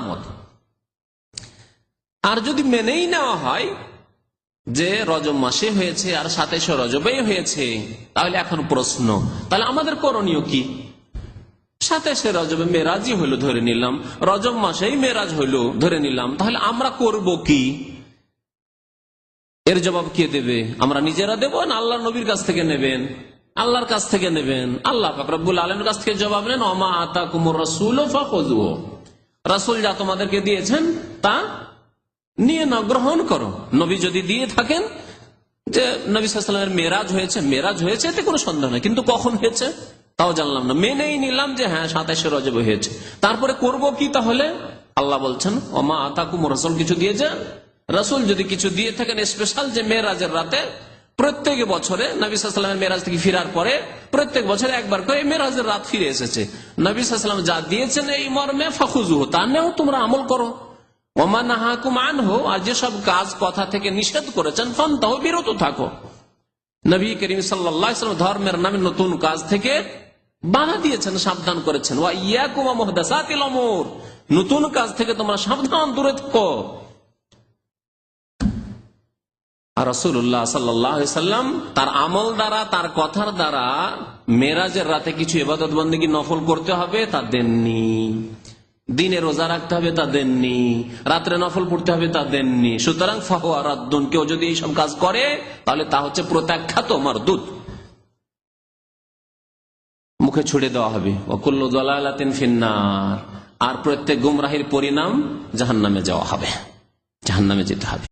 মত। আর যদি মেনেই নেওয়া হয় যে রজব মাসে হয়েছে আর 27 রজবেই হয়েছে, তাহলে এখন প্রশ্ন, তাহলে আমাদের করণীয় কি? 27 রজবে মেরাজই হইল ধরে নিলাম, রজব মাসেই মেরাজ হইল ধরে নিলাম, তাহলে আমরা করব কি? এর জবাব কে দেবে? আমরা নিজেরা দেব না আল্লাহ নবীর কাছ থেকে নেবেন? আল্লাহর কাছ থেকে নেবেন। আল্লাহ পাক রব্বুল আলামিনের কাছ থেকে জবাব নেন, ওমা আতাকুমুর রাসূলু ফাখুযুহু, রাসূল যা তোমাদেরকে দিয়েছেন তা নিয়ে না, গ্রহণ করো। নবী যদি দিয়ে থাকেন যে নবী সাল্লাল্লাহু আলাইহি ওয়াসাল্লামের মেরাজ হয়েছে এতে কোনো সন্দেহ নেই, কিন্তু কখন হয়েছে তাও জানলাম না, মেনেই নিলাম যে হ্যাঁ 27 রজবে হয়েছে, তারপরে করব কি? তাহলে আল্লাহ বলছেন ওমা আতাকুমুর রাসূল, কিছু দিয়েছে রাসূল যদি কিছু দিয়ে থাকেন স্পেশাল, যে মেরাজের রাতে প্রত্যেক বছরে নবী সাল্লাল্লাহু আলাইহি ওয়াসাল্লামের মেরাজ থেকে ফেরার পরে প্রত্যেক বছরে একবার করে মেরাজের রাত ফিরে এসেছে, নবী সাল্লাল্লাহু আলাইহি ওয়াসাল্লাম যা দিয়েছেন এই মর্মে ফাখুযুহু, তা নেও, তোমরা আমল করো। ওমা নাহাকুম আনহু, আর যেসব কাজ কথা থেকে নিষেধ করেছেন ফান্তাহু, বিরত থাকো। নবী করিম সাল্লাল্লাহু আলাইহি ওয়াসাল্লাম ধর্মের নামে নতুন কাজ থেকে বাধা দিয়েছেন, সাবধান করেছেন। ওয়া ইয়াকুম ওয়া মুহদাসাতিল উমুর, নতুন কাজ থেকে তোমরা সাবধান, দূরে থাকো। আর রাসূলুল্লাহ সাল্লাল্লাহু আলাইহি ওয়াসাল্লাম তার আমল দ্বারা, তার কথার দ্বারা মেরাজের রাতে কিছু ইবাদত বন্দেগী নফল করতে হবে তা দেননি, দিনে রোজা রাখতে হবে তা দেননি, রাত্রে নফল পড়তে হবে তা দেননি। সুতরাং ফাহুয়া রাদ্দুন, কেউ যদি এইসব কাজ করে তাহলে তা হচ্ছে প্রত্যাখ্যাত, মারদুদ, মুখে ছুড়ে দেওয়া হবে। ওয়া কুল্লু দালালাতিন ফিন্নার, আর প্রত্যেক গুমরাহির পরিণাম জাহান্নামে যাওয়া হবে, জাহান্নামে যেতে হবে।